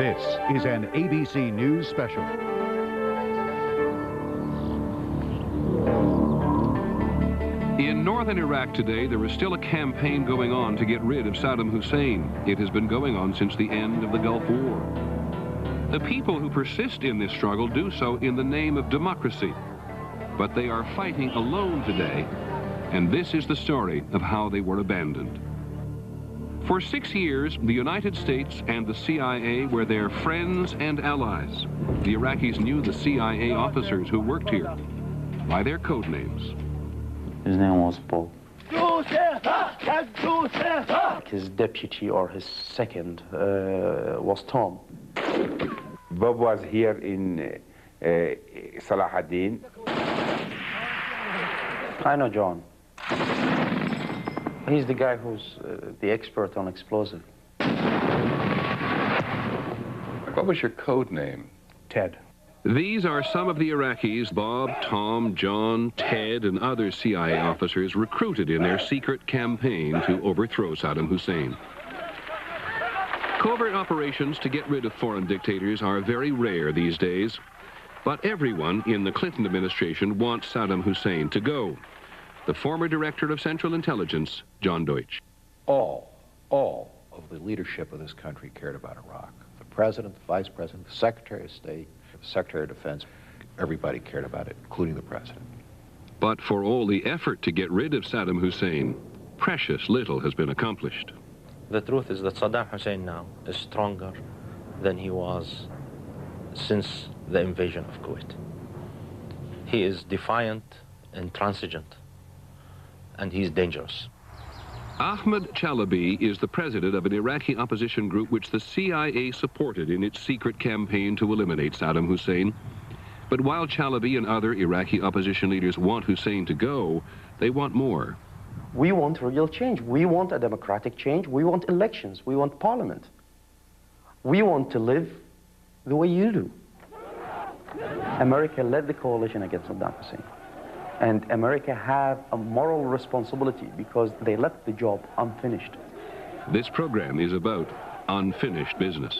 This is an ABC News special. In northern Iraq today, there is still a campaign going on to get rid of Saddam Hussein. It has been going on since the end of the Gulf War. The people who persist in this struggle do so in the name of democracy. But they are fighting alone today, and this is the story of how they were abandoned. For 6 years, the United States and the CIA were their friends and allies. The Iraqis knew the CIA officers who worked here by their code names. His name was Paul. His deputy or his second was Tom. Bob was here in Salah ad-Din. I know John. He's the guy who's the expert on explosive. What was your code name? Ted. These are some of the Iraqis Bob, Tom, John, Ted, and other CIA officers recruited in their secret campaign to overthrow Saddam Hussein. Covert operations to get rid of foreign dictators are very rare these days, but everyone in the Clinton administration wants Saddam Hussein to go. The former director of Central Intelligence, John Deutsch. All of the leadership of this country cared about Iraq. The president, the vice president, the secretary of state, the secretary of defense, everybody cared about it, including the president. But for all the effort to get rid of Saddam Hussein, precious little has been accomplished. The truth is that Saddam Hussein now is stronger than he was since the invasion of Kuwait. He is defiant, intransigent, and he's dangerous. Ahmed Chalabi is the president of an Iraqi opposition group which the CIA supported in its secret campaign to eliminate Saddam Hussein. But while Chalabi and other Iraqi opposition leaders want Hussein to go, they want more. We want real change. We want a democratic change. We want elections. We want parliament. We want to live the way you do. America led the coalition against Saddam Hussein. And America have a moral responsibility because they left the job unfinished. This program is about unfinished business.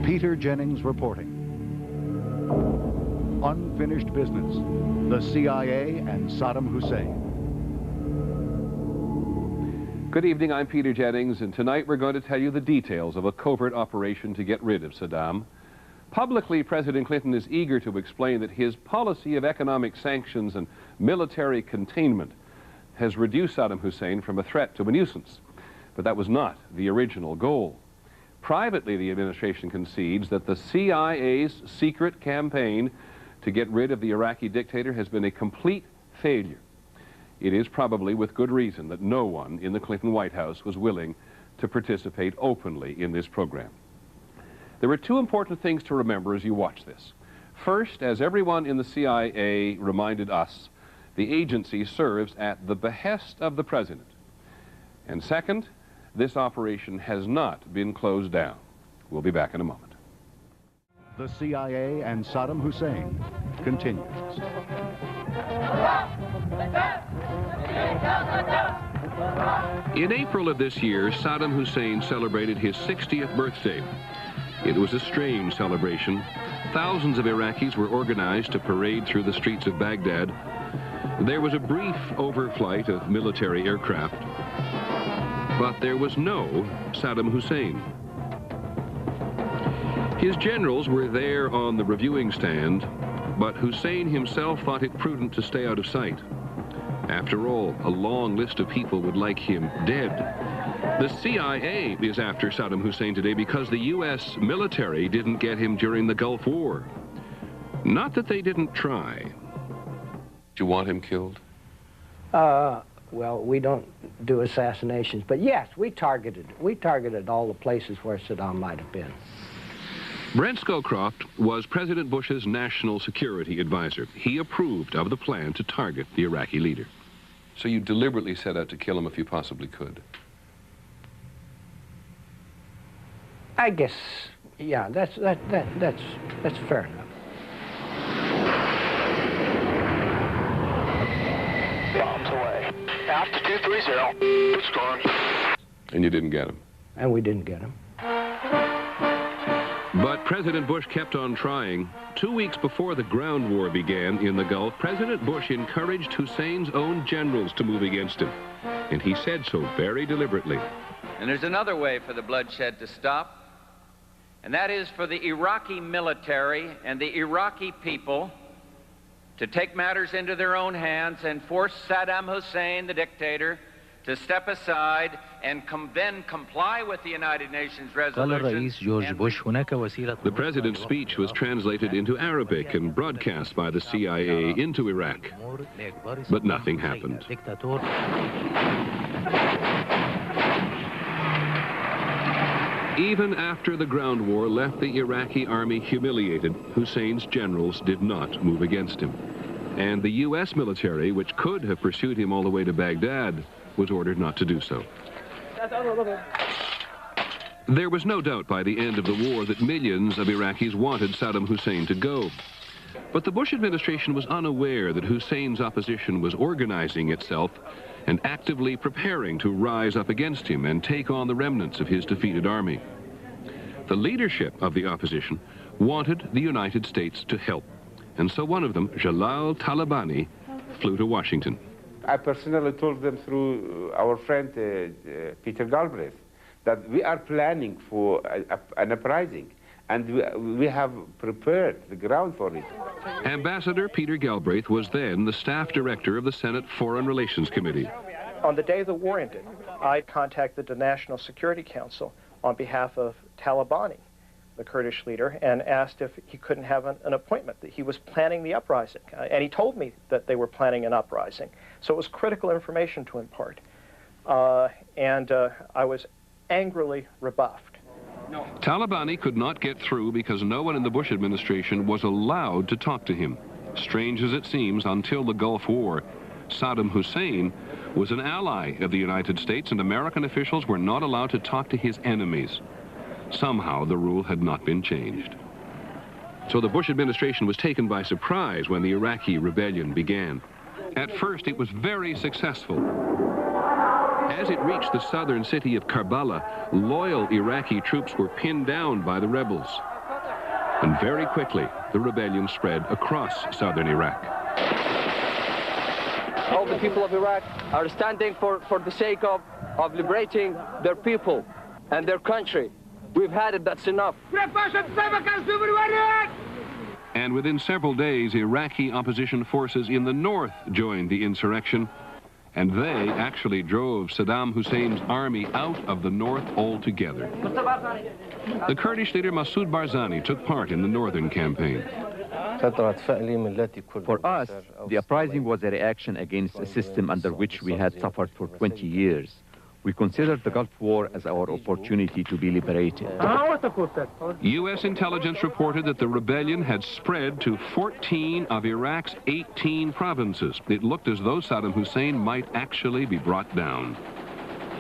Peter Jennings reporting. Unfinished business. The CIA and Saddam Hussein. Good evening, I'm Peter Jennings, and tonight we're going to tell you the details of a covert operation to get rid of Saddam. Publicly, President Clinton is eager to explain that his policy of economic sanctions and military containment has reduced Saddam Hussein from a threat to a nuisance. But that was not the original goal. Privately, the administration concedes that the CIA's secret campaign to get rid of the Iraqi dictator has been a complete failure. It is probably with good reason that no one in the Clinton White House was willing to participate openly in this program. There are two important things to remember as you watch this. First, as everyone in the CIA reminded us, the agency serves at the behest of the president. And second, this operation has not been closed down. We'll be back in a moment. The CIA and Saddam Hussein continues. In April of this year, Saddam Hussein celebrated his 60th birthday. It was a strange celebration. Thousands of Iraqis were organized to parade through the streets of Baghdad. There was a brief overflight of military aircraft, but there was no Saddam Hussein. His generals were there on the reviewing stand, but Hussein himself thought it prudent to stay out of sight. After all, a long list of people would like him dead. The CIA is after Saddam Hussein today because the U.S. military didn't get him during the Gulf War. Not that they didn't try. Do you want him killed? Well, we don't do assassinations, but yes, we targeted all the places where Saddam might have been. Brent Scowcroft was President Bush's national security advisor. He approved of the plan to target the Iraqi leader. So you deliberately set out to kill him if you possibly could? I guess, yeah, that's fair enough. Bombs away. Altitude 30. It's gone. And you didn't get him? and we didn't get them. But President Bush kept on trying. 2 weeks before the ground war began in the Gulf, President Bush encouraged Hussein's own generals to move against him. And he said so very deliberately. And there's another way for the bloodshed to stop, and that is for the Iraqi military and the Iraqi people to take matters into their own hands and force Saddam Hussein, the dictator, to step aside and then comply with the United Nations resolution. The president's speech was translated into Arabic and broadcast by the CIA into Iraq. But nothing happened. Even after the ground war left the Iraqi army humiliated, Hussein's generals did not move against him. And the U.S. military, which could have pursued him all the way to Baghdad, was ordered not to do so. There was no doubt by the end of the war that millions of Iraqis wanted Saddam Hussein to go. But the Bush administration was unaware that Hussein's opposition was organizing itself and actively preparing to rise up against him and take on the remnants of his defeated army. The leadership of the opposition wanted the United States to help. And so one of them, Jalal Talabani, flew to Washington. I personally told them through our friend Peter Galbraith that we are planning for an uprising, and we have prepared the ground for it. Ambassador Peter Galbraith was then the staff director of the Senate Foreign Relations Committee. On the day the war ended, I contacted the National Security Council on behalf of Talabani, the Kurdish leader, and asked if he couldn't have an appointment, that he was planning the uprising. And he told me that they were planning an uprising. So it was critical information to impart. I was angrily rebuffed. Talabani could not get through because no one in the Bush administration was allowed to talk to him. Strange as it seems, until the Gulf War, Saddam Hussein was an ally of the United States, and American officials were not allowed to talk to his enemies. Somehow the rule had not been changed. So the Bush administration was taken by surprise when the Iraqi rebellion began. At first it was very successful. As it reached the southern city of Karbala, loyal Iraqi troops were pinned down by the rebels. And very quickly, the rebellion spread across southern Iraq. All the people of Iraq are standing for the sake of liberating their people and their country. We've had it, that's enough. And within several days, Iraqi opposition forces in the north joined the insurrection, and they actually drove Saddam Hussein's army out of the north altogether. The Kurdish leader Masoud Barzani took part in the northern campaign. For us, the uprising was a reaction against a system under which we had suffered for 20 years. We considered the Gulf War as our opportunity to be liberated. U.S. intelligence reported that the rebellion had spread to 14 of Iraq's 18 provinces. It looked as though Saddam Hussein might actually be brought down.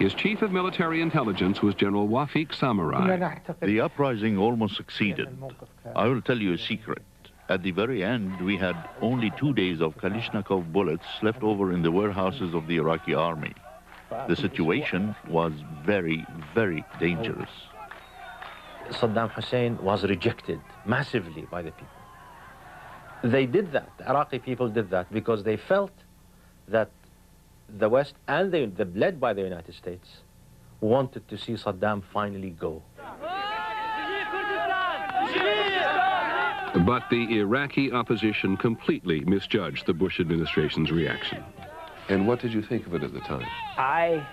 His chief of military intelligence was General Wafiq Samurai. The uprising almost succeeded. I will tell you a secret. At the very end, we had only 2 days of Kalashnikov bullets left over in the warehouses of the Iraqi army. The situation was very, very dangerous. Saddam Hussein was rejected massively by the people. They did that, the Iraqi people did that, because they felt that the West, and led by the United States, wanted to see Saddam finally go. But the Iraqi opposition completely misjudged the Bush administration's reaction. And what did you think of it at the time? I,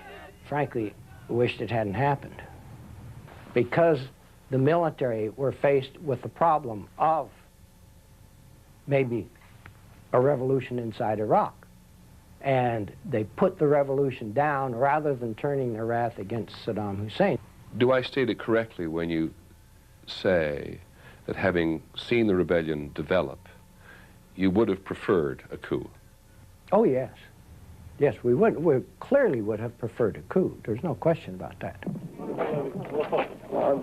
frankly, wished it hadn't happened, because the military were faced with the problem of maybe a revolution inside Iraq. And they put the revolution down rather than turning their wrath against Saddam Hussein. Do I state it correctly when you say that having seen the rebellion develop, you would have preferred a coup? Oh, yes. Yes, we clearly would have preferred a coup. There's no question about that.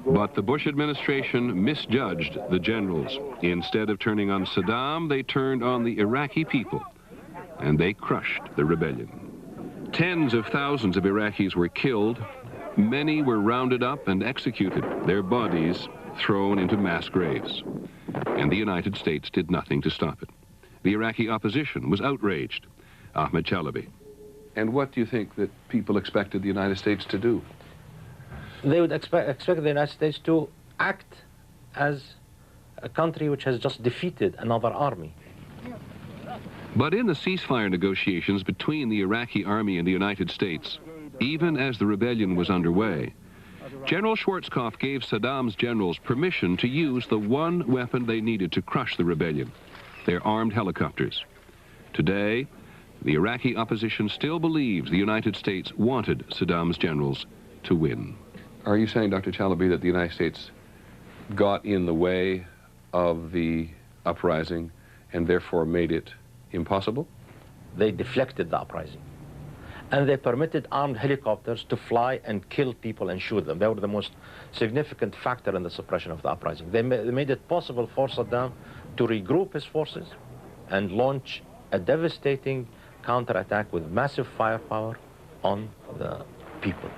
But the Bush administration misjudged the generals. Instead of turning on Saddam, they turned on the Iraqi people, and they crushed the rebellion. Tens of thousands of Iraqis were killed, Many were rounded up and executed, their bodies thrown into mass graves. And the United States did nothing to stop it. The Iraqi opposition was outraged. Ahmed Chalabi. And what do you think that people expected the United States to do? They would expect the United States to act as a country which has just defeated another army. But in the ceasefire negotiations between the Iraqi army and the United States, even as the rebellion was underway, General Schwarzkopf gave Saddam's generals permission to use the one weapon they needed to crush the rebellion, their armed helicopters. Today, the Iraqi opposition still believes the United States wanted Saddam's generals to win. Are you saying, Dr. Chalabi, that the United States got in the way of the uprising and therefore made it impossible? They deflected the uprising. And they permitted armed helicopters to fly and kill people and shoot them. They were the most significant factor in the suppression of the uprising. They made it possible for Saddam to regroup his forces and launch a devastating counterattack with massive firepower on the people.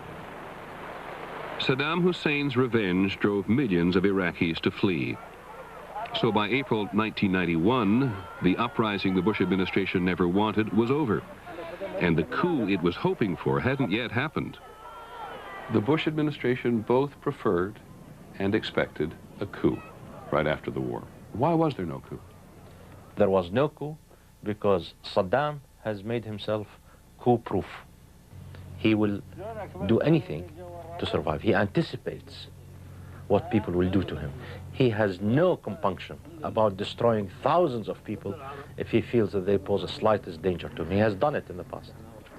Saddam Hussein's revenge drove millions of Iraqis to flee. So by April 1991, the uprising the Bush administration never wanted was over. And the coup it was hoping for hadn't yet happened. The Bush administration both preferred and expected a coup right after the war. Why was there no coup? There was no coup because Saddam has made himself coup-proof. He will do anything to survive. He anticipates what people will do to him. He has no compunction about destroying thousands of people if he feels that they pose the slightest danger to him. He has done it in the past.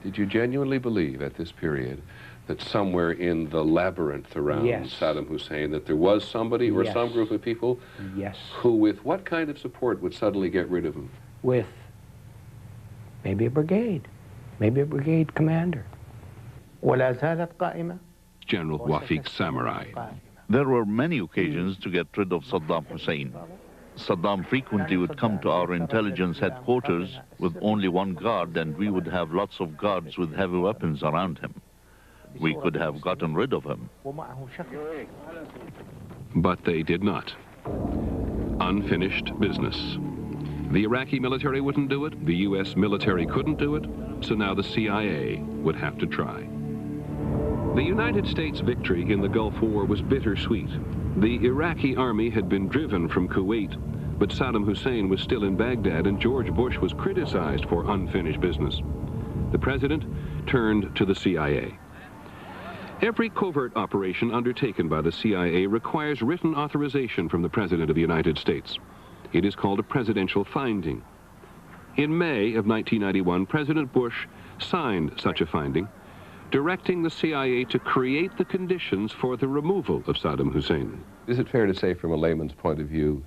Did you genuinely believe at this period that somewhere in the labyrinth around Saddam Hussein that there was somebody or some group of people who, with what kind of support, would suddenly get rid of him? With maybe a brigade commander. General Wafiq Samurai. There were many occasions to get rid of Saddam Hussein. Saddam frequently would come to our intelligence headquarters with only one guard, and we would have lots of guards with heavy weapons around him. We could have gotten rid of him. But they did not. Unfinished business. The Iraqi military wouldn't do it, the U.S. military couldn't do it, so now the CIA would have to try. The United States victory in the Gulf War was bittersweet. The Iraqi army had been driven from Kuwait, but Saddam Hussein was still in Baghdad and George Bush was criticized for unfinished business. The president turned to the CIA. Every covert operation undertaken by the CIA requires written authorization from the President of the United States. It is called a presidential finding. In May of 1991, President Bush signed such a finding, directing the CIA to create the conditions for the removal of Saddam Hussein. Is it fair to say, from a layman's point of view,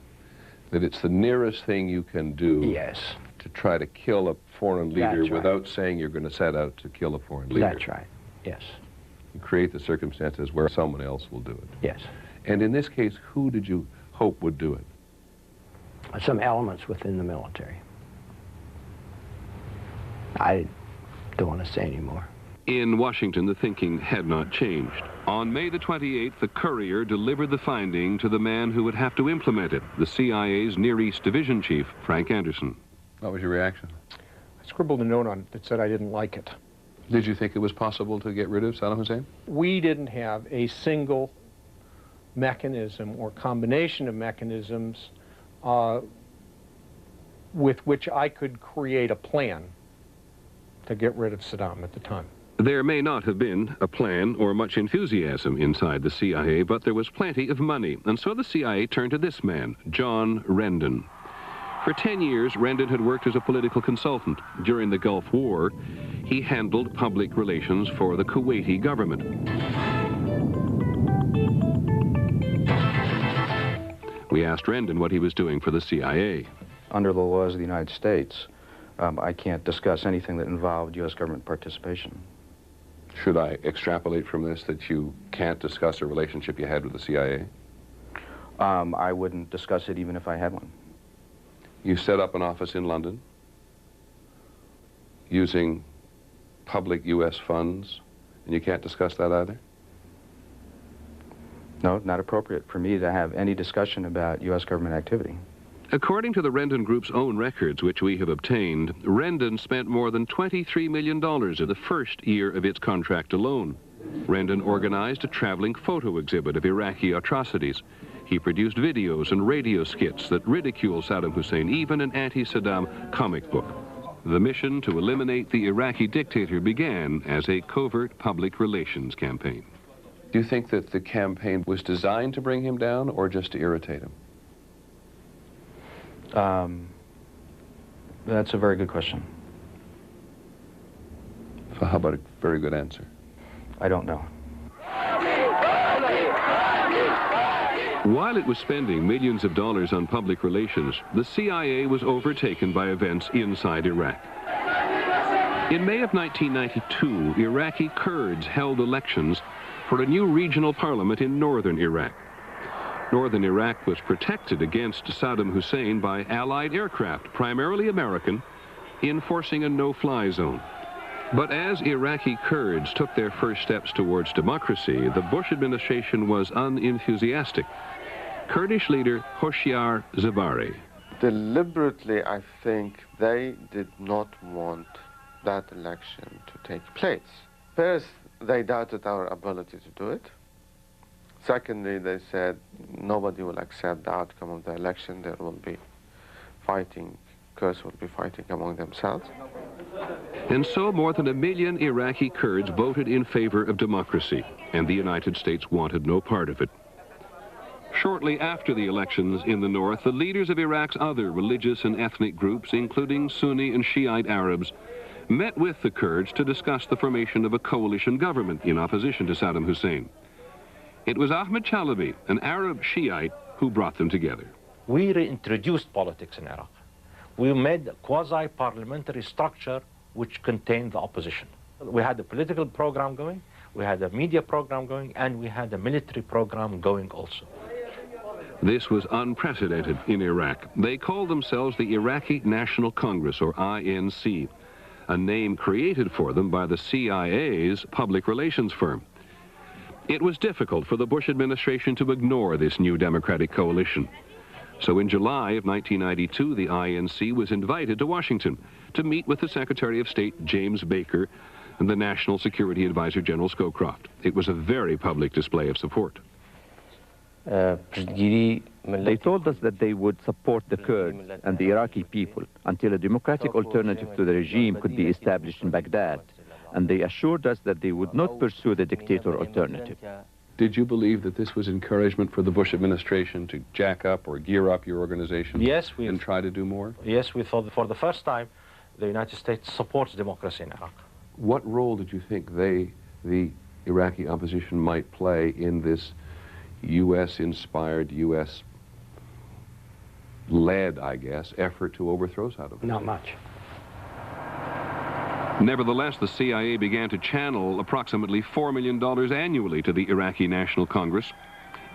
that it's the nearest thing you can do to try to kill a foreign leader without saying you're going to set out to kill a foreign leader? That's right, yes. You create the circumstances where someone else will do it. Yes. And in this case, who did you hope would do it? Some elements within the military. I don't want to say anymore. In Washington, the thinking had not changed. On May the 28th, the Courier delivered the finding to the man who would have to implement it, the CIA's Near East Division Chief, Frank Anderson. What was your reaction? I scribbled a note on it that said I didn't like it. Did you think it was possible to get rid of Saddam Hussein? We didn't have a single mechanism or combination of mechanisms with which I could create a plan to get rid of Saddam at the time. There may not have been a plan or much enthusiasm inside the CIA, but there was plenty of money, and so the CIA turned to this man, John Rendon. For 10 years, Rendon had worked as a political consultant. During the Gulf War, he handled public relations for the Kuwaiti government. We asked Rendon what he was doing for the CIA. Under the laws of the United States, I can't discuss anything that involved U.S. government participation. Should I extrapolate from this that you can't discuss a relationship you had with the CIA? I wouldn't discuss it even if I had one. You set up an office in London using public U.S. funds, and you can't discuss that either? No, not appropriate for me to have any discussion about U.S. government activity. According to the Rendon Group's own records, which we have obtained, Rendon spent more than $23 million in the first year of its contract alone. Rendon organized a traveling photo exhibit of Iraqi atrocities. He produced videos and radio skits that ridicule Saddam Hussein, even an anti-Saddam comic book. The mission to eliminate the Iraqi dictator began as a covert public relations campaign. Do you think that the campaign was designed to bring him down or just to irritate him? That's a very good question. So how about a very good answer? I don't know. While it was spending millions of dollars on public relations, the CIA was overtaken by events inside Iraq. In May of 1992, Iraqi Kurds held elections for a new regional parliament in northern Iraq. Northern Iraq was protected against Saddam Hussein by Allied aircraft, primarily American, enforcing a no-fly zone. But as Iraqi Kurds took their first steps towards democracy, the Bush administration was unenthusiastic. Kurdish leader Hoshyar Zebari. Deliberately, I think they did not want that election to take place. First, they doubted our ability to do it. Secondly, they said nobody will accept the outcome of the election. There will be fighting. Kurds will be fighting among themselves. And so more than 1 million Iraqi Kurds voted in favor of democracy, and the United States wanted no part of it. Shortly after the elections in the north, the leaders of Iraq's other religious and ethnic groups, including Sunni and Shiite Arabs, met with the Kurds to discuss the formation of a coalition government in opposition to Saddam Hussein. It was Ahmed Chalabi, an Arab Shiite, who brought them together. We reintroduced politics in Iraq. We made a quasi-parliamentary structure which contained the opposition. We had a political program going, we had a media program going, and we had a military program going also. This was unprecedented in Iraq. They called themselves the Iraqi National Congress, or INC, a name created for them by the CIA's public relations firm. It was difficult for the Bush administration to ignore this new democratic coalition. So in July of 1992, the INC was invited to Washington to meet with the Secretary of State, James Baker, and the National Security Advisor, General Scowcroft. It was a very public display of support. They told us that they would support the Kurds and the Iraqi people until a democratic alternative to the regime could be established in Baghdad, and they assured us that they would not pursue the dictator alternative. Did you believe that this was encouragement for the Bush administration to jack up or gear up your organization? Yes, and try to do more? Yes, we thought for the first time the United States supports democracy in Iraq. What role did you think the Iraqi opposition might play in this U.S.-inspired, U.S.-led, I guess, effort to overthrow Saddam Hussein? Not much. Nevertheless, the CIA began to channel approximately $4 million annually to the Iraqi National Congress,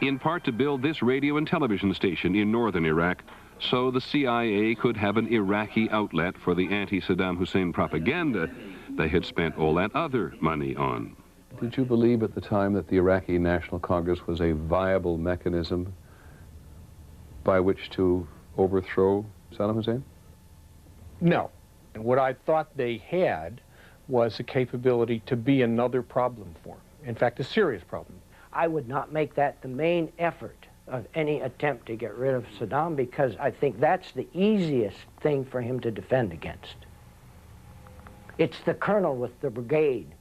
in part to build this radio and television station in northern Iraq, so the CIA could have an Iraqi outlet for the anti-Saddam Hussein propaganda they had spent all that other money on. Did you believe at the time that the Iraqi National Congress was a viable mechanism by which to overthrow Saddam Hussein? No. And what I thought they had was a capability to be another problem for them. In fact, a serious problem. I would not make that the main effort of any attempt to get rid of Saddam, because I think that's the easiest thing for him to defend against. It's the colonel with the brigade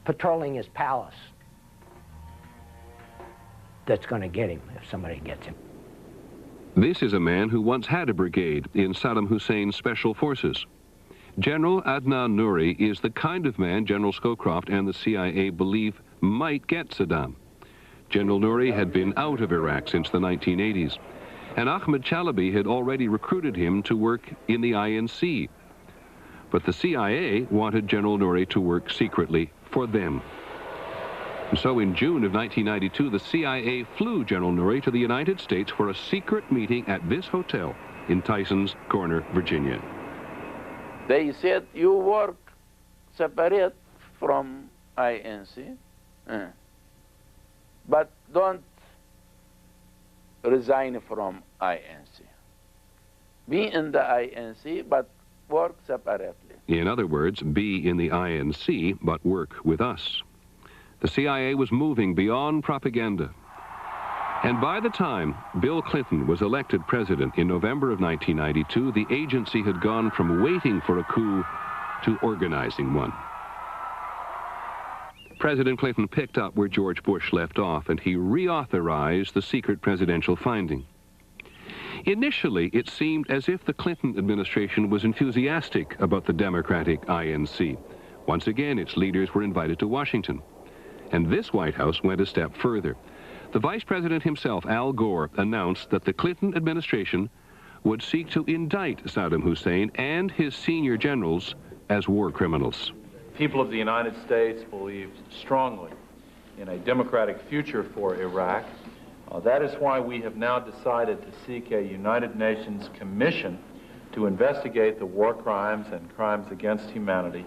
patrolling his palace that's going to get him if somebody gets him. This is a man who once had a brigade in Saddam Hussein's special forces. General Adnan Nouri is the kind of man General Scowcroft and the CIA believe might get Saddam. General Nouri had been out of Iraq since the 1980s, and Ahmed Chalabi had already recruited him to work in the INC. But the CIA wanted General Nouri to work secretly for them. And so in June of 1992, the CIA flew General Nouri to the United States for a secret meeting at this hotel in Tysons Corner, Virginia. They said, you work separate from INC. but don't resign from INC. Be in the INC, but work separately. In other words, be in the INC, but work with us. The CIA was moving beyond propaganda. And by the time Bill Clinton was elected president in November of 1992, the agency had gone from waiting for a coup to organizing one. President Clinton picked up where George Bush left off, and he reauthorized the secret presidential finding. Initially, it seemed as if the Clinton administration was enthusiastic about the Democratic INC. Once again, its leaders were invited to Washington. And this White House went a step further. The Vice President himself, Al Gore, announced that the Clinton administration would seek to indict Saddam Hussein and his senior generals as war criminals. People of the United States believed strongly in a democratic future for Iraq. That is why we have now decided to seek a United Nations Commission to investigate the war crimes and crimes against humanity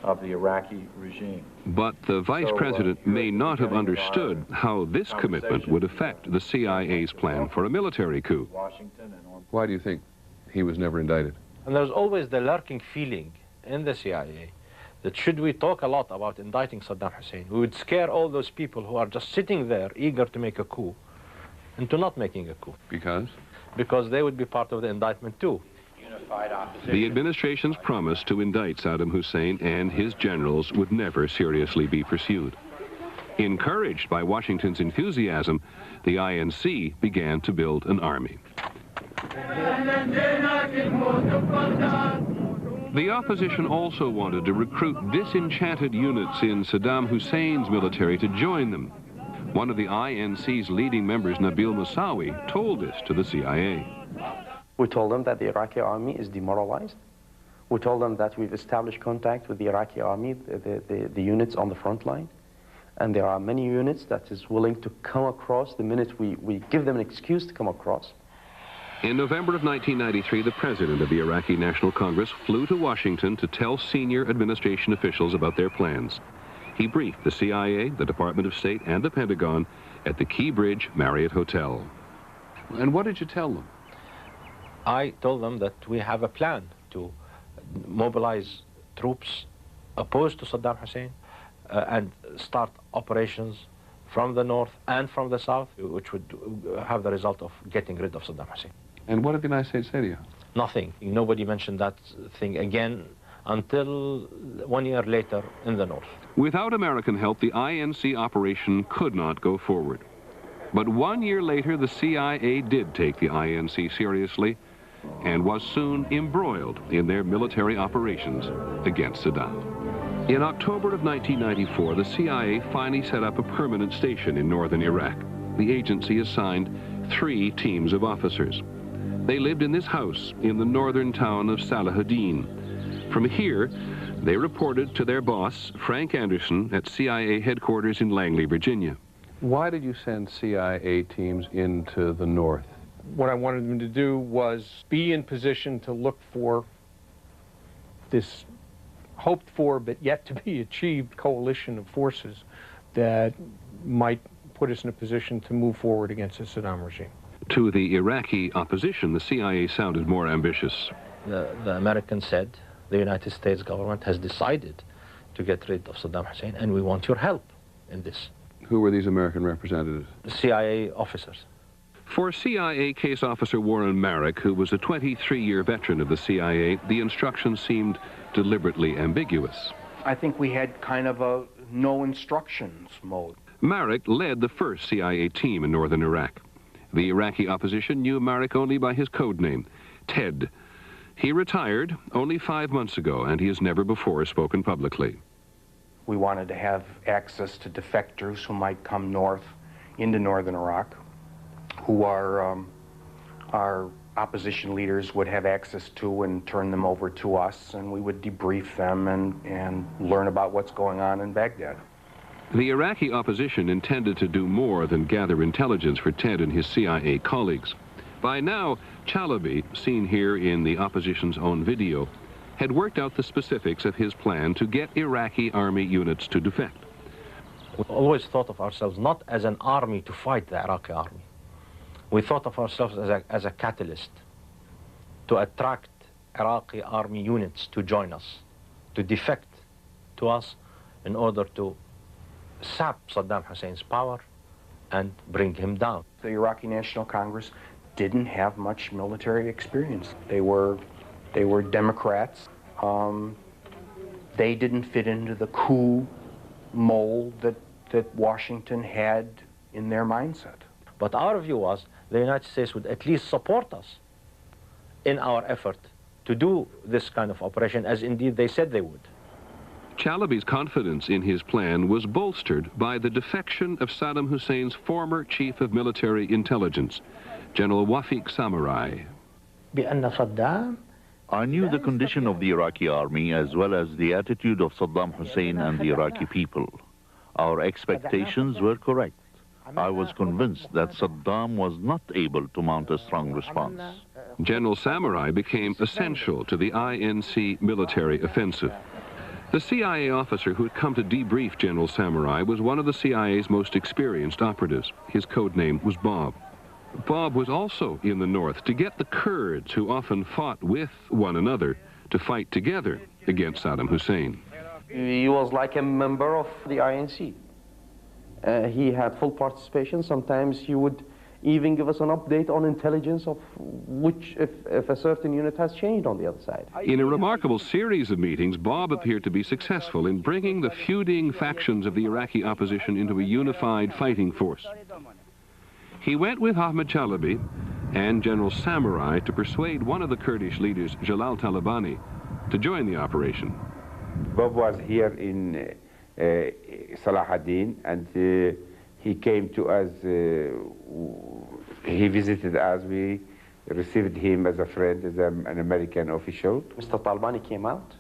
of the Iraqi regime. But the Vice President may not have understood how this commitment would affect the CIA's plan for a military coup. Why do you think he was never indicted? And there's always the lurking feeling in the CIA that should we talk a lot about indicting Saddam Hussein, we would scare all those people who are just sitting there eager to make a coup into not making a coup. Because? Because they would be part of the indictment too. The administration's promise to indict Saddam Hussein and his generals would never seriously be pursued. Encouraged by Washington's enthusiasm, the INC began to build an army. The opposition also wanted to recruit disenchanted units in Saddam Hussein's military to join them. One of the INC's leading members, Nabil Moussaoui, told this to the CIA. We told them that the Iraqi army is demoralized. We told them that we've established contact with the Iraqi army, the units on the front line. And there are many units that is willing to come across the minute we give them an excuse to come across. In November of 1993, the president of the Iraqi National Congress flew to Washington to tell senior administration officials about their plans. He briefed the CIA, the Department of State, and the Pentagon at the Key Bridge Marriott Hotel. And what did you tell them? I told them that we have a plan to mobilize troops opposed to Saddam Hussein and start operations from the north and from the south, which would have the result of getting rid of Saddam Hussein. And what did the United States say to you? Nothing. Nobody mentioned that thing again until 1 year later in the north. Without American help, the INC operation could not go forward. But 1 year later, the CIA did take the INC seriously and was soon embroiled in their military operations against Saddam. In October of 1994, the CIA finally set up a permanent station in northern Iraq. The agency assigned 3 teams of officers. They lived in this house in the northern town of Salahuddin. From here, they reported to their boss, Frank Anderson, at CIA headquarters in Langley, Virginia. Why did you send CIA teams into the north? What I wanted them to do was be in position to look for this hoped for but yet to be achieved coalition of forces that might put us in a position to move forward against the Saddam regime. To the Iraqi opposition, the CIA sounded more ambitious. The Americans said, the United States government has decided to get rid of Saddam Hussein, and we want your help in this. Who were these American representatives? The CIA officers. For CIA case officer Warren Marek, who was a 23-year veteran of the CIA, the instructions seemed deliberately ambiguous. I think we had kind of a no instructions mode. Marek led the first CIA team in northern Iraq. The Iraqi opposition knew Marek only by his code name, Ted. He retired only 5 months ago, and he has never before spoken publicly. We wanted to have access to defectors who might come north into northern Iraq, who our opposition leaders would have access to and turn them over to us, and we would debrief them and learn about what's going on in Baghdad. The Iraqi opposition intended to do more than gather intelligence for Ted and his CIA colleagues. By now, Chalabi, seen here in the opposition's own video, had worked out the specifics of his plan to get Iraqi army units to defect. We always thought of ourselves not as an army to fight the Iraqi army. We thought of ourselves as a catalyst to attract Iraqi army units to join us, to defect to us in order to sap Saddam Hussein's power and bring him down. The Iraqi National Congress didn't have much military experience. They were Democrats. They didn't fit into the coup mold that Washington had in their mindset. But our view was the United States would at least support us in our effort to do this kind of operation, as indeed they said they would. Chalabi's confidence in his plan was bolstered by the defection of Saddam Hussein's former chief of military intelligence, General Wafiq Samurai. I knew the condition of the Iraqi army as well as the attitude of Saddam Hussein and the Iraqi people. Our expectations were correct. I was convinced that Saddam was not able to mount a strong response. General Samurai became essential to the INC military offensive. The CIA officer who had come to debrief General Samurai was one of the CIA's most experienced operatives. His code name was Bob. Bob was also in the north to get the Kurds, who often fought with one another, to fight together against Saddam Hussein. He was like a member of the INC. He had full participation. Sometimes he would even give us an update on intelligence of if a certain unit has changed on the other side. In a remarkable series of meetings, Bob appeared to be successful in bringing the feuding factions of the Iraqi opposition into a unified fighting force. He went with Ahmed Chalabi and General Samurai to persuade one of the Kurdish leaders, Jalal Talabani, to join the operation. Bob was here in Salahuddin, and he came to us, he visited us, we received him as a friend, as an American official. Mr. Talabani came out,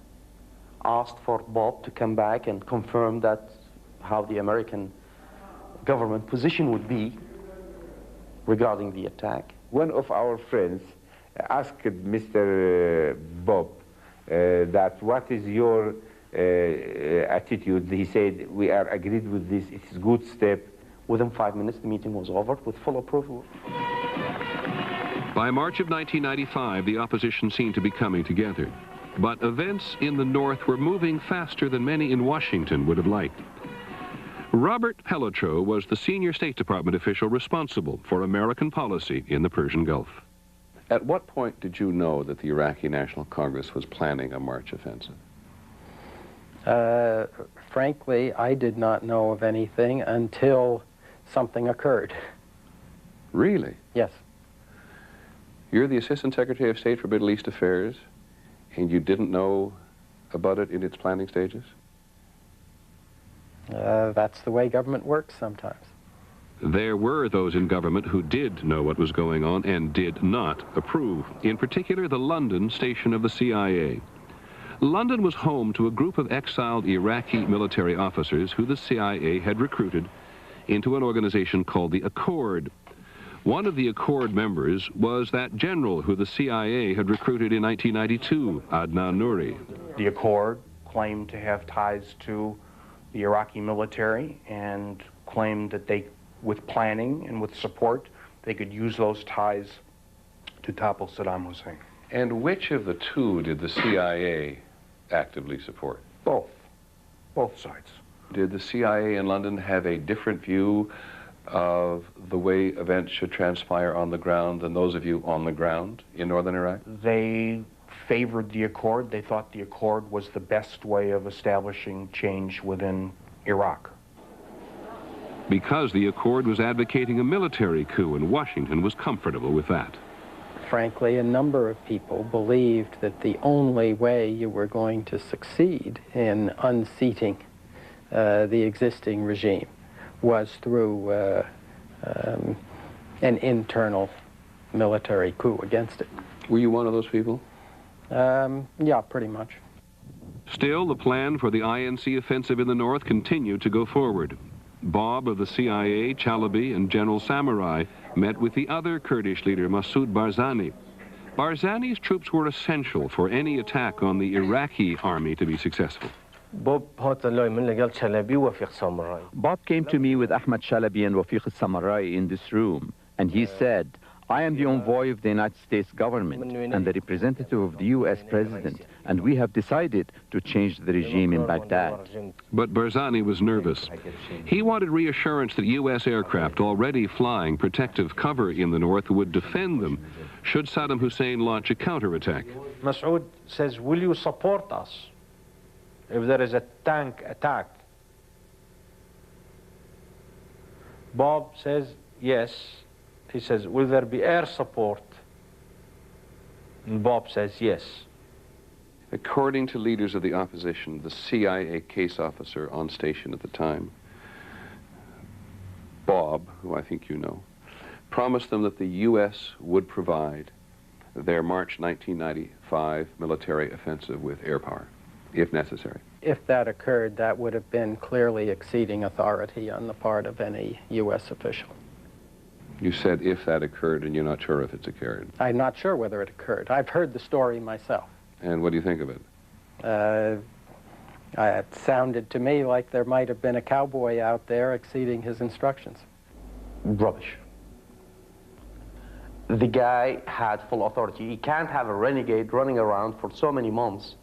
asked for Bob to come back and confirm that how the American government position would be regarding the attack. One of our friends asked Mr. Bob that what is your attitude. He said, we are agreed with this, it's a good step. Within 5 minutes, the meeting was over with full approval. By March of 1995, the opposition seemed to be coming together. But events in the north were moving faster than many in Washington would have liked. Robert Pelotro was the senior State Department official responsible for American policy in the Persian Gulf. At what point did you know that the Iraqi National Congress was planning a March offensive? Frankly, I did not know of anything until something occurred. Really? Yes. You're the Assistant Secretary of State for Middle East Affairs, and you didn't know about it in its planning stages? That's the way government works sometimes. There were those in government who did know what was going on and did not approve, in particular the London station of the CIA. London was home to a group of exiled Iraqi military officers who the CIA had recruited into an organization called the Accord. One of the Accord members was that general who the CIA had recruited in 1992, Adnan Nouri. The Accord claimed to have ties to the Iraqi military and claimed that they, with planning and with support, they could use those ties to topple Saddam Hussein. And which of the two did the CIA actively support? Both sides. Did the CIA in London have a different view of the way events should transpire on the ground than those of you on the ground in northern Iraq? They favored the Accord. They thought the Accord was the best way of establishing change within Iraq. Because the Accord was advocating a military coup, and Washington was comfortable with that. Frankly, a number of people believed that the only way you were going to succeed in unseating the existing regime was through an internal military coup against it. Were you one of those people? Yeah, pretty much. Still, the plan for the INC offensive in the north continued to go forward. Bob of the CIA, Chalabi, and General Samurai met with the other Kurdish leader, Masoud Barzani. Barzani's troops were essential for any attack on the Iraqi army to be successful. Bob came to me with Ahmed Chalabi and Wafiq al-Samarai in this room, and he said, I am the envoy of the United States government and the representative of the U.S. president, and we have decided to change the regime in Baghdad. But Barzani was nervous. He wanted reassurance that U.S. aircraft already flying protective cover in the north would defend them should Saddam Hussein launch a counterattack. Masoud says, will you support us if there is a tank attack? Bob says, yes. He says, will there be air support? And Bob says, yes. According to leaders of the opposition, the CIA case officer on station at the time, Bob, who I think you know, promised them that the U.S. would provide their March 1995 military offensive with air power, if necessary. If that occurred, that would have been clearly exceeding authority on the part of any U.S. official. You said if that occurred, and you're not sure if it's occurred. I'm not sure whether it occurred. I've heard the story myself. And what do you think of it? It sounded to me like there might have been a cowboy out there exceeding his instructions. Rubbish. The guy had full authority. You can't have a renegade running around for so many months,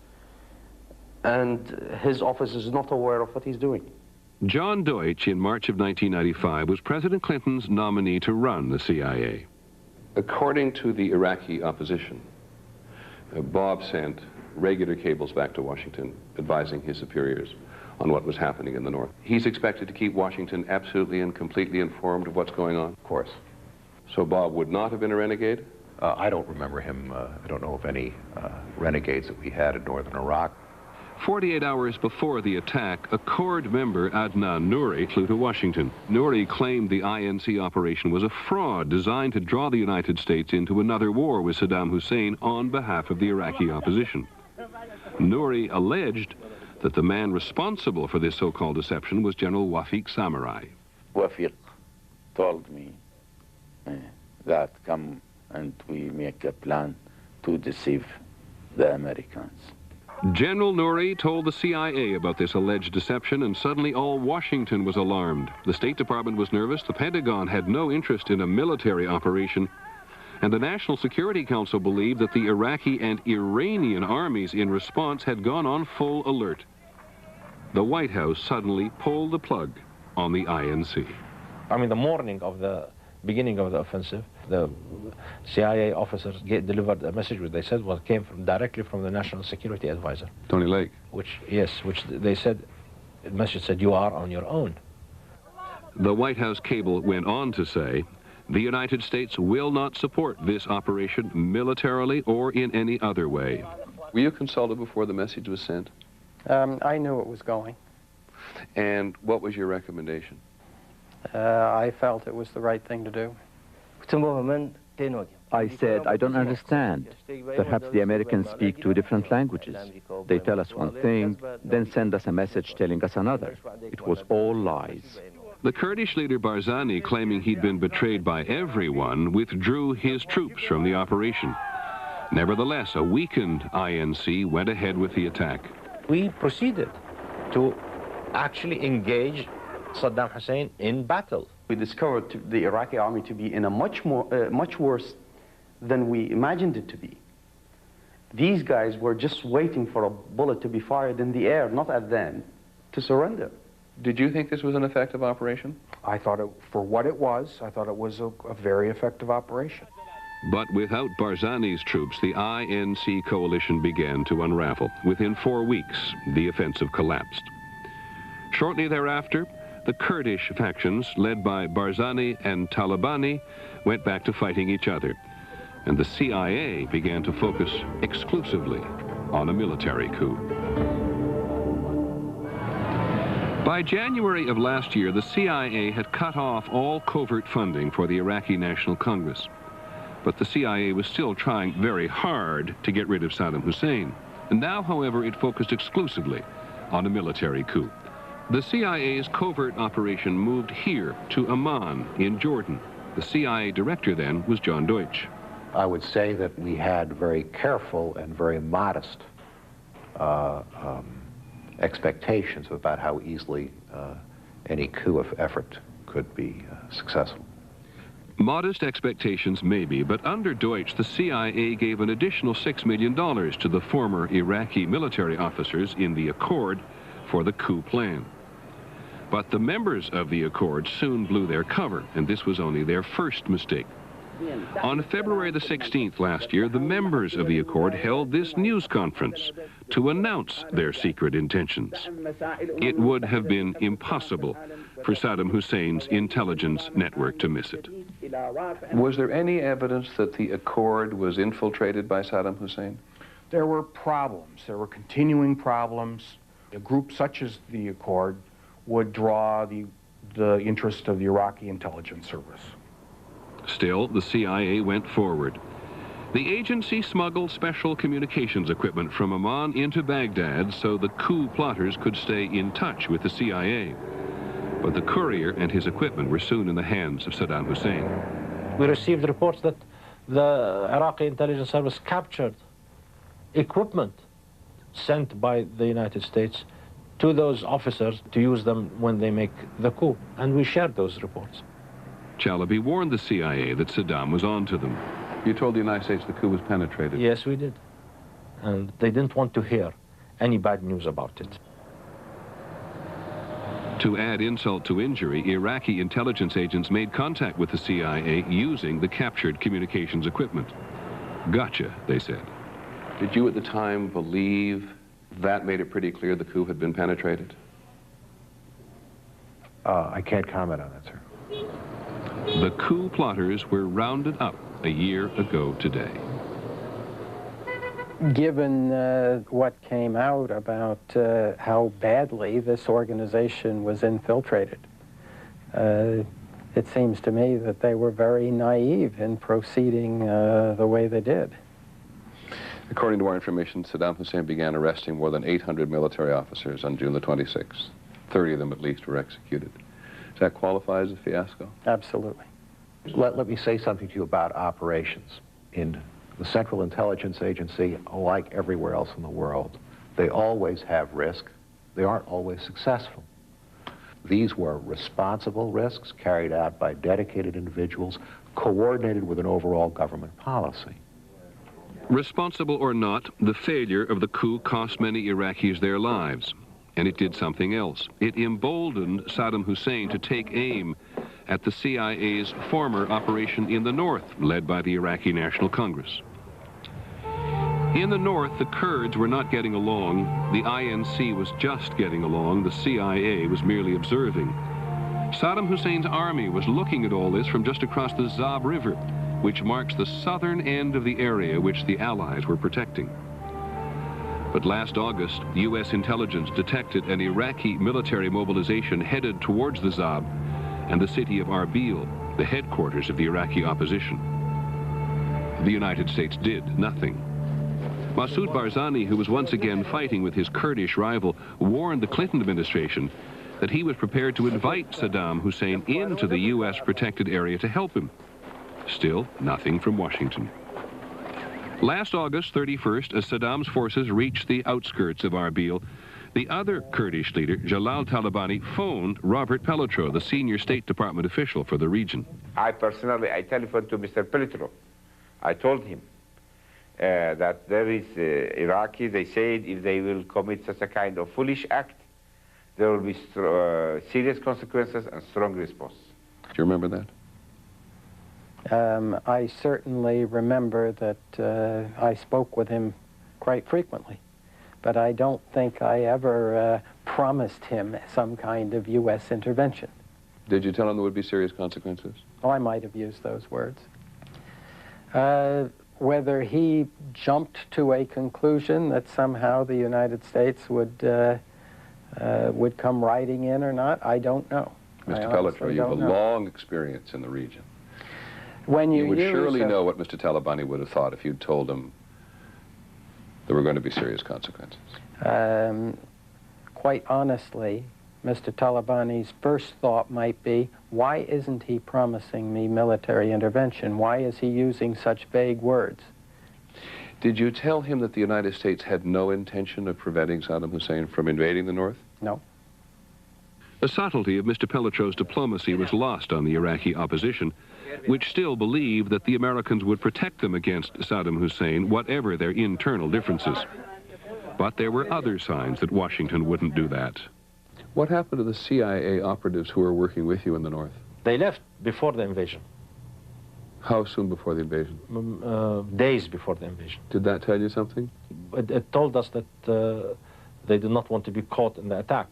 and his office is not aware of what he's doing. John Deutsch, in March of 1995, was President Clinton's nominee to run the CIA. According to the Iraqi opposition, Bob sent regular cables back to Washington advising his superiors on what was happening in the north. He's expected to keep Washington absolutely and completely informed of what's going on? Of course. So Bob would not have been a renegade? I don't remember him. I don't know of any renegades that we had in northern Iraq. 48 hours before the attack, Accord member Adnan Nouri flew to Washington. Nouri claimed the INC operation was a fraud designed to draw the United States into another war with Saddam Hussein on behalf of the Iraqi opposition. Nouri alleged that the man responsible for this so-called deception was General Wafiq Samarai. Wafiq told me that come and we make a plan to deceive the Americans. General Nouri told the CIA about this alleged deception, and suddenly all Washington was alarmed. The State Department was nervous, the Pentagon had no interest in a military operation, and the National Security Council believed that the Iraqi and Iranian armies in response had gone on full alert. The White House suddenly pulled the plug on the INC. I mean, the morning of the beginning of the offensive, the CIA officers delivered a message which they said came directly from the National Security Advisor. Tony Lake. Which they said, the message said, you are on your own. The White House cable went on to say, the United States will not support this operation militarily or in any other way. Were you consulted before the message was sent? I knew it was going. And what was your recommendation? I felt it was the right thing to do. I said, I don't understand. Perhaps the Americans speak two different languages. They tell us one thing, then send us a message telling us another. It was all lies. The Kurdish leader Barzani, claiming he'd been betrayed by everyone, withdrew his troops from the operation. Nevertheless, a weakened INC went ahead with the attack. We proceeded to actually engage Saddam Hussein in battle. We discovered the Iraqi army to be in a much worse than we imagined it to be. These guys were just waiting for a bullet to be fired in the air, not at them, to surrender. Did you think this was an effective operation? I thought for what it was, I thought it was a very effective operation. But without Barzani's troops, the INC coalition began to unravel. Within 4 weeks, the offensive collapsed. Shortly thereafter, the Kurdish factions, led by Barzani and Talabani, went back to fighting each other. And the CIA began to focus exclusively on a military coup. By January of last year, the CIA had cut off all covert funding for the Iraqi National Congress. But the CIA was still trying very hard to get rid of Saddam Hussein. And now, however, it focused exclusively on a military coup. The CIA's covert operation moved here to Amman in Jordan. The CIA director then was John Deutsch. I would say that we had very careful and very modest expectations about how easily any coup effort could be successful. Modest expectations maybe, but under Deutsch, the CIA gave an additional $6 million to the former Iraqi military officers in the Accord for the coup plan. But the members of the Accord soon blew their cover, and this was only their first mistake. On February the 16th last year, the members of the Accord held this news conference to announce their secret intentions. It would have been impossible for Saddam Hussein's intelligence network to miss it. Was there any evidence that the Accord was infiltrated by Saddam Hussein? There were problems. There were continuing problems. A group such as the Accord would draw the interest of the Iraqi intelligence service. Still, the CIA went forward. The agency smuggled special communications equipment from Amman into Baghdad so the coup plotters could stay in touch with the CIA. But the courier and his equipment were soon in the hands of Saddam Hussein. We received reports that the Iraqi intelligence service captured equipment sent by the United States to those officers to use them when they make the coup. And we shared those reports. Chalabi warned the CIA that Saddam was on to them. You told the United States the coup was penetrated. Yes, we did. And they didn't want to hear any bad news about it. To add insult to injury, Iraqi intelligence agents made contact with the CIA using the captured communications equipment. Gotcha, they said. Did you at the time believe that made it pretty clear the coup had been penetrated? I can't comment on that, sir. The coup plotters were rounded up a year ago today. Given what came out about how badly this organization was infiltrated, it seems to me that they were very naive in proceeding the way they did. According to our information, Saddam Hussein began arresting more than 800 military officers on June the 26th. 30 of them at least were executed. Does that qualify as a fiasco? Absolutely. Let me say something to you about operations. In the Central Intelligence Agency, like everywhere else in the world, they always have risk. They aren't always successful. These were responsible risks carried out by dedicated individuals, coordinated with an overall government policy. Responsible or not, the failure of the coup cost many Iraqis their lives. And it did something else. It emboldened Saddam Hussein to take aim at the CIA's former operation in the north, led by the Iraqi National Congress. In the north, the Kurds were not getting along. The INC was just getting along. The CIA was merely observing. Saddam Hussein's army was looking at all this from just across the Zab River, which marks the southern end of the area which the Allies were protecting. But last August, U.S. intelligence detected an Iraqi military mobilization headed towards the Zab and the city of Arbil, the headquarters of the Iraqi opposition. The United States did nothing. Masoud Barzani, who was once again fighting with his Kurdish rival, warned the Clinton administration that he was prepared to invite Saddam Hussein into the U.S. protected area to help him. Still, nothing from Washington. Last August 31st, as Saddam's forces reached the outskirts of Arbil, the other Kurdish leader, Jalal Talabani, phoned Robert Pelotro, the senior State Department official for the region. I telephoned to Mr. Pelotro. I told him that there is Iraqi, they said if they will commit such a kind of foolish act, there will be serious consequences and strong response. Do you remember that? I certainly remember that I spoke with him quite frequently, but I don't think I ever promised him some kind of U.S. intervention. Did you tell him there would be serious consequences? Oh, I might have used those words. Whether he jumped to a conclusion that somehow the United States would come riding in or not, I don't know. Mr. Pelotro, you have a long experience in the region. When you would surely know what Mr. Talabani would have thought if you'd told him there were going to be serious consequences. Quite honestly, Mr. Talabani's first thought might be, why isn't he promising me military intervention? Why is he using such vague words? Did you tell him that the United States had no intention of preventing Saddam Hussein from invading the North? No. The subtlety of Mr. Pellitro's diplomacy was lost on the Iraqi opposition, which still believed that the Americans would protect them against Saddam Hussein, whatever their internal differences. But there were other signs that Washington wouldn't do that. What happened to the CIA operatives who were working with you in the North? They left before the invasion. How soon before the invasion? Days before the invasion. Did that tell you something? It told us that they did not want to be caught in the attack.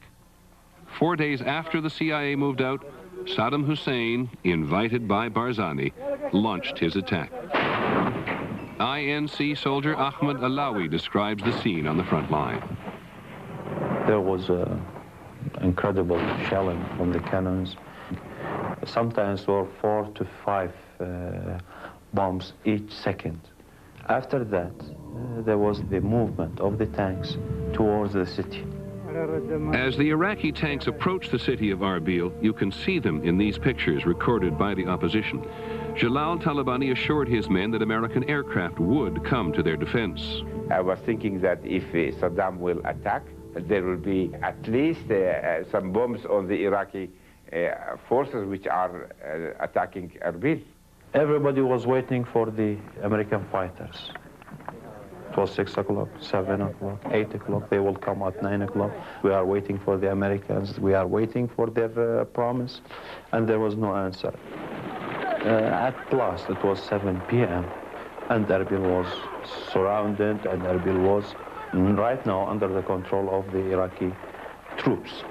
4 days after the CIA moved out, Saddam Hussein, invited by Barzani, launched his attack. INC soldier Ahmed Alawi describes the scene on the front line. There was incredible shelling from the cannons. Sometimes there were 4 to 5 bombs each second. After that, there was the movement of the tanks towards the city. As the Iraqi tanks approach the city of Arbil, you can see them in these pictures recorded by the opposition. Jalal Talabani assured his men that American aircraft would come to their defense. I was thinking that if Saddam will attack, there will be at least some bombs on the Iraqi forces which are attacking Arbil. Everybody was waiting for the American fighters. It was 6 o'clock, 7 o'clock, 8 o'clock. They will come at 9 o'clock. We are waiting for the Americans. We are waiting for their promise, and there was no answer. At last, it was 7 p.m., and Erbil was surrounded, and Erbil was right now under the control of the Iraqi troops.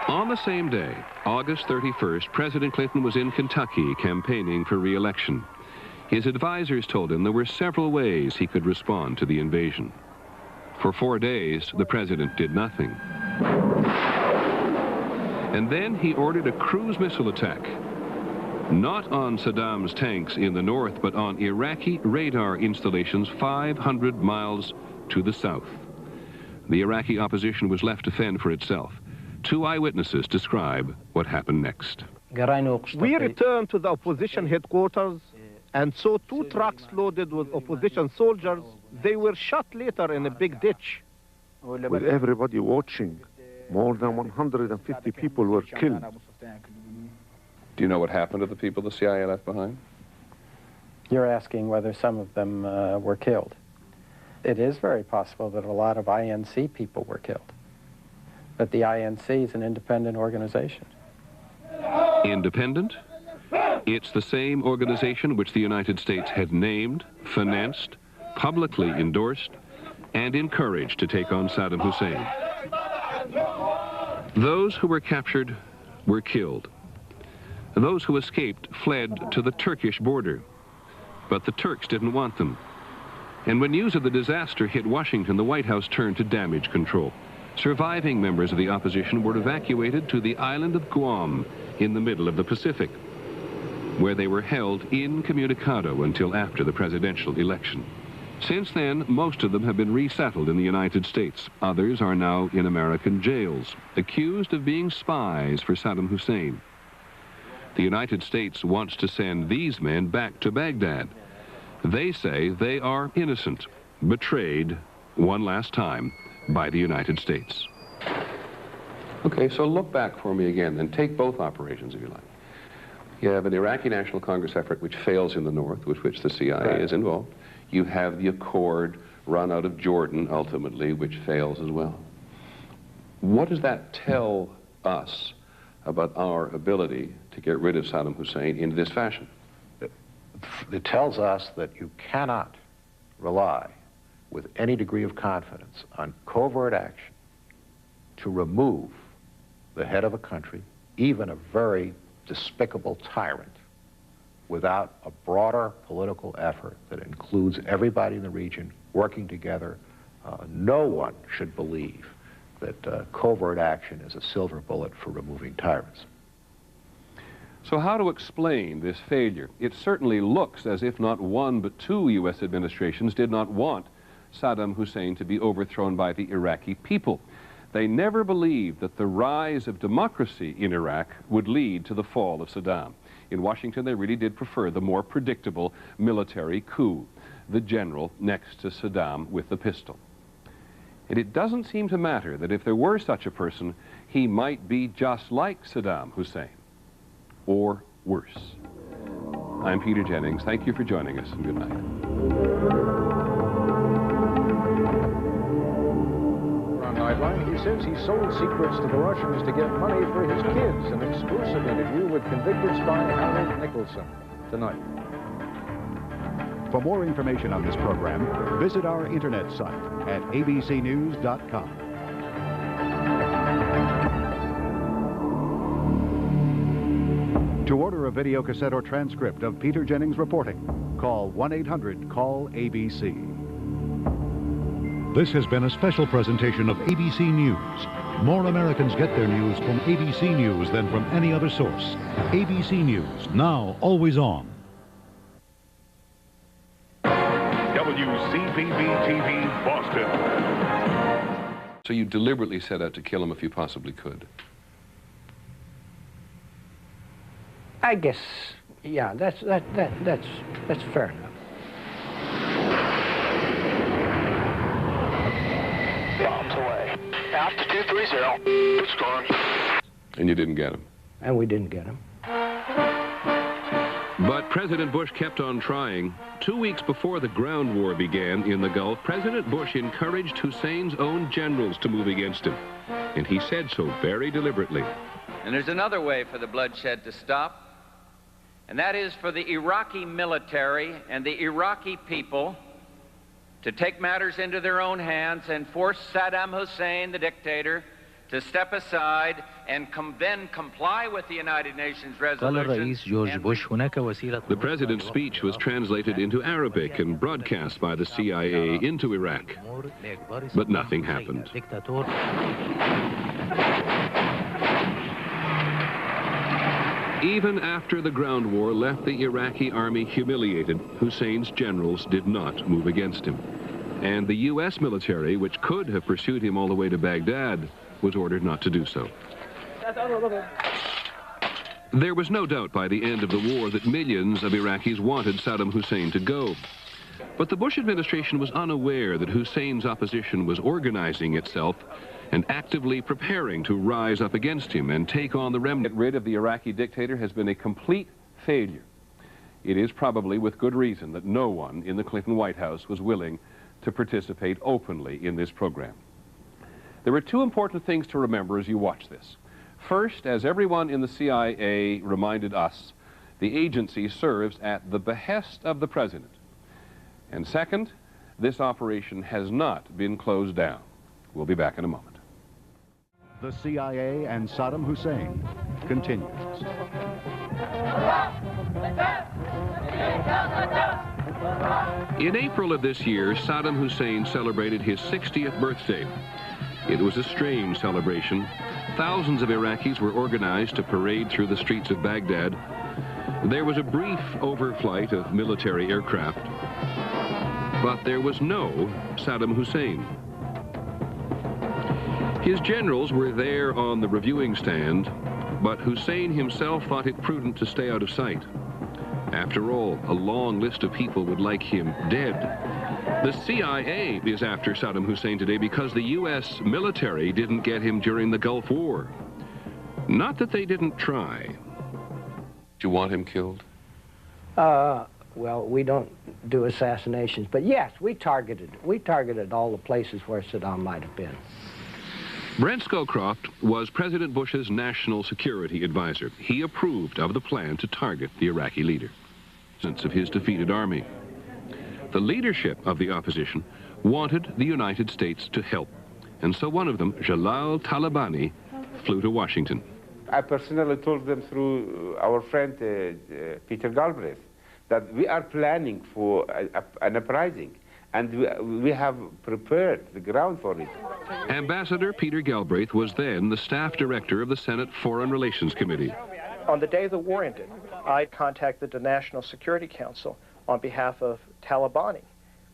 On the same day, August 31st, President Clinton was in Kentucky campaigning for re-election. His advisors told him there were several ways he could respond to the invasion. For 4 days, the president did nothing. And then he ordered a cruise missile attack. Not on Saddam's tanks in the north, but on Iraqi radar installations 500 miles to the south. The Iraqi opposition was left to fend for itself. 2 eyewitnesses describe what happened next. We returned to the opposition headquarters and saw 2 trucks loaded with opposition soldiers. They were shot later in a big ditch. With everybody watching, more than 150 people were killed. Do you know what happened to the people the CIA left behind? You're asking whether some of them were killed. It is very possible that a lot of INC people were killed. But the INC is an independent organization. Independent? It's the same organization which the United States had named, financed, publicly endorsed, and encouraged to take on Saddam Hussein. Those who were captured were killed. Those who escaped fled to the Turkish border. But the Turks didn't want them. And when news of the disaster hit Washington, the White House turned to damage control. Surviving members of the opposition were evacuated to the island of Guam in the middle of the Pacific, where they were held incommunicado until after the presidential election. Since then, most of them have been resettled in the United States. Others are now in American jails, accused of being spies for Saddam Hussein. The United States wants to send these men back to Baghdad. They say they are innocent, betrayed one last time by the United States. Okay, so look back for me again and take both operations if you like. You have an Iraqi National Congress effort which fails in the north, with which the CIA is involved. You have the Accord run out of Jordan, ultimately, which fails as well. What does that tell us about our ability to get rid of Saddam Hussein in this fashion? It tells us that you cannot rely with any degree of confidence on covert action to remove the head of a country, even a very despicable tyrant, without a broader political effort that includes everybody in the region working together. No one should believe that covert action is a silver bullet for removing tyrants. So how to explain this failure? It certainly looks as if not one but 2 U.S. administrations did not want Saddam Hussein to be overthrown by the Iraqi people. They never believed that the rise of democracy in Iraq would lead to the fall of Saddam. In Washington, they really did prefer the more predictable military coup, the general next to Saddam with the pistol. And it doesn't seem to matter that if there were such a person, he might be just like Saddam Hussein, or worse. I'm Peter Jennings. Thank you for joining us, and good night. He says he sold secrets to the Russians to get money for his kids. An exclusive interview with convicted spy Harold Nicholson tonight. For more information on this program, visit our internet site at abcnews.com. To order a video cassette or transcript of Peter Jennings reporting, call 1-800-CALL-ABC. This has been a special presentation of ABC News. More Americans get their news from ABC News than from any other source. ABC News, now always on. WCPB-TV, Boston. So you deliberately set out to kill him if you possibly could? I guess, yeah, that's fair enough. Bombs away. After 230. It's gone. And you didn't get him? And we didn't get him. But President Bush kept on trying. 2 weeks before the ground war began in the Gulf, President Bush encouraged Hussein's own generals to move against him. And he said so very deliberately. And there's another way for the bloodshed to stop, and that is for the Iraqi military and the Iraqi people to take matters into their own hands and force Saddam Hussein, the dictator, to step aside and then comply with the United Nations resolution. The president's speech was translated into Arabic and broadcast by the CIA into Iraq. But nothing happened. Even after the ground war left the Iraqi army humiliated, Hussein's generals did not move against him. And the U.S. military, which could have pursued him all the way to Baghdad, was ordered not to do so. There was no doubt by the end of the war that millions of Iraqis wanted Saddam Hussein to go. But the Bush administration was unaware that Hussein's opposition was organizing itself and actively preparing to rise up against him and take on the remnant. Get rid of the Iraqi dictator has been a complete failure. It is probably with good reason that no one in the Clinton White House was willing to participate openly in this program. There are two important things to remember as you watch this. First, as everyone in the CIA reminded us, the agency serves at the behest of the president. And second, this operation has not been closed down. We'll be back in a moment. The CIA and Saddam Hussein continues. In April of this year, Saddam Hussein celebrated his 60th birthday. It was a strange celebration. Thousands of Iraqis were organized to parade through the streets of Baghdad. There was a brief overflight of military aircraft, but there was no Saddam Hussein. His generals were there on the reviewing stand, but Hussein himself thought it prudent to stay out of sight. After all, a long list of people would like him dead. The CIA is after Saddam Hussein today because the U.S. military didn't get him during the Gulf War. Not that they didn't try. Do you want him killed? Well, we don't do assassinations, but yes, we targeted all the places where Saddam might have been. Brent Scowcroft was President Bush's national security advisor. He approved of the plan to target the Iraqi leader, since of his defeated army. The leadership of the opposition wanted the United States to help, and so one of them, Jalal Talabani, flew to Washington. I personally told them through our friend Peter Galbraith that we are planning for an uprising, and we have prepared the ground for it. Ambassador Peter Galbraith was then the staff director of the Senate Foreign Relations Committee. On the day the war ended, I contacted the National Security Council on behalf of Talabani,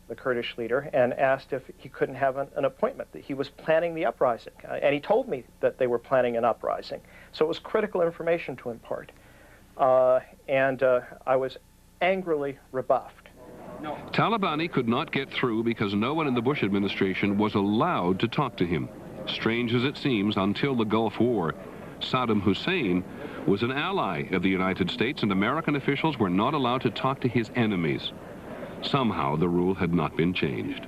the Kurdish leader, and asked if he couldn't have an appointment, that he was planning the uprising. And he told me that they were planning an uprising. So it was critical information to impart. and I was angrily rebuffed. Talabani could not get through because no one in the Bush administration was allowed to talk to him. Strange as it seems, until the Gulf War, Saddam Hussein was an ally of the United States, and American officials were not allowed to talk to his enemies. Somehow the rule had not been changed.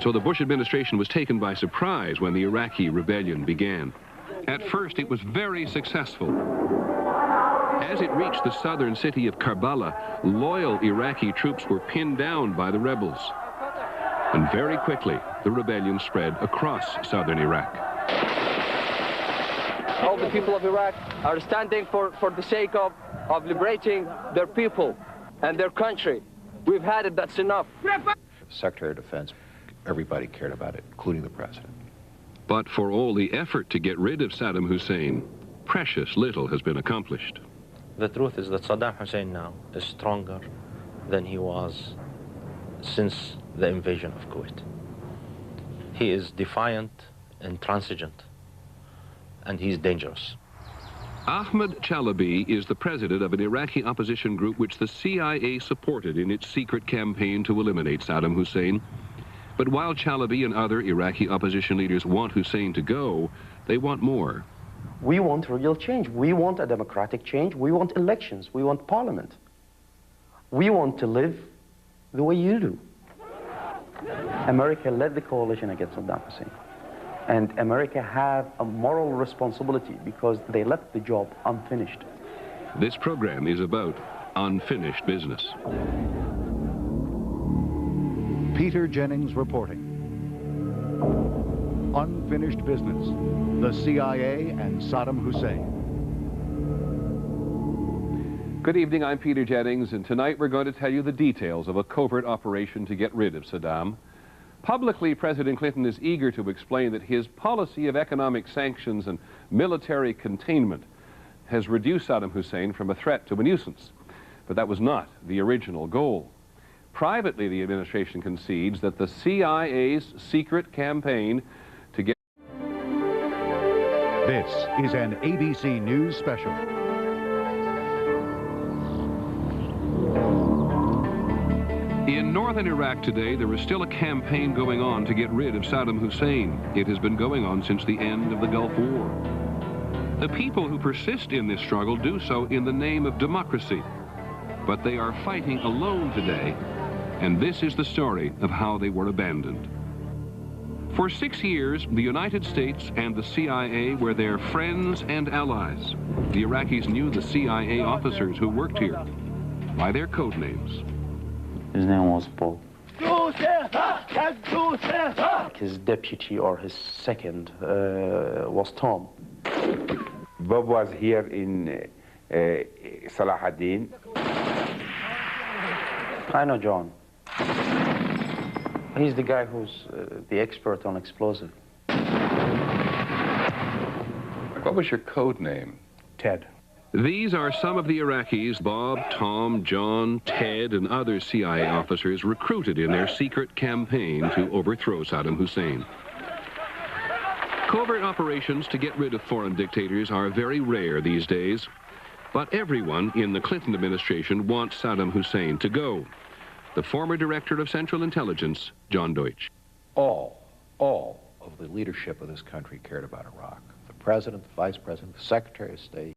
So the Bush administration was taken by surprise when the Iraqi rebellion began. At first it was very successful. As it reached the southern city of Karbala, loyal Iraqi troops were pinned down by the rebels. And very quickly, the rebellion spread across southern Iraq. All the people of Iraq are standing for the sake of liberating their people and their country. We've had it, that's enough. Secretary of Defense, everybody cared about it, including the president. But for all the effort to get rid of Saddam Hussein, precious little has been accomplished. The truth is that Saddam Hussein now is stronger than he was since the invasion of Kuwait. He is defiant, intransigent, and he's dangerous. Ahmed Chalabi is the president of an Iraqi opposition group which the CIA supported in its secret campaign to eliminate Saddam Hussein. But while Chalabi and other Iraqi opposition leaders want Hussein to go, they want more. We want real change. We want a democratic change. We want elections. We want parliament. We want to live the way you do. America led the coalition against Saddam Hussein. And America have a moral responsibility because they left the job unfinished. This program is about unfinished business. Peter Jennings reporting. Unfinished business. The CIA and Saddam Hussein. Good evening, I'm Peter Jennings, and tonight we're going to tell you the details of a covert operation to get rid of Saddam. Publicly, President Clinton is eager to explain that his policy of economic sanctions and military containment has reduced Saddam Hussein from a threat to a nuisance. But that was not the original goal. Privately, the administration concedes that the CIA's secret campaign to get... This is an ABC News special. In northern Iraq today, there is still a campaign going on to get rid of Saddam Hussein. It has been going on since the end of the Gulf War. The people who persist in this struggle do so in the name of democracy. But they are fighting alone today, and this is the story of how they were abandoned. For 6 years, the United States and the CIA were their friends and allies. The Iraqis knew the CIA officers who worked here by their code names. His name was Paul. His deputy or his second was Tom. Bob was here in Salah ad-Din. I know John. He's the guy who's the expert on explosive. What was your code name? Ted. These are some of the Iraqis Bob, Tom, John, Ted, and other CIA officers recruited in their secret campaign to overthrow Saddam Hussein. Covert operations to get rid of foreign dictators are very rare these days, but everyone in the Clinton administration wants Saddam Hussein to go. The former director of Central Intelligence, John Deutsch. All of the leadership of this country cared about Iraq. The president, the vice president, the secretary of state.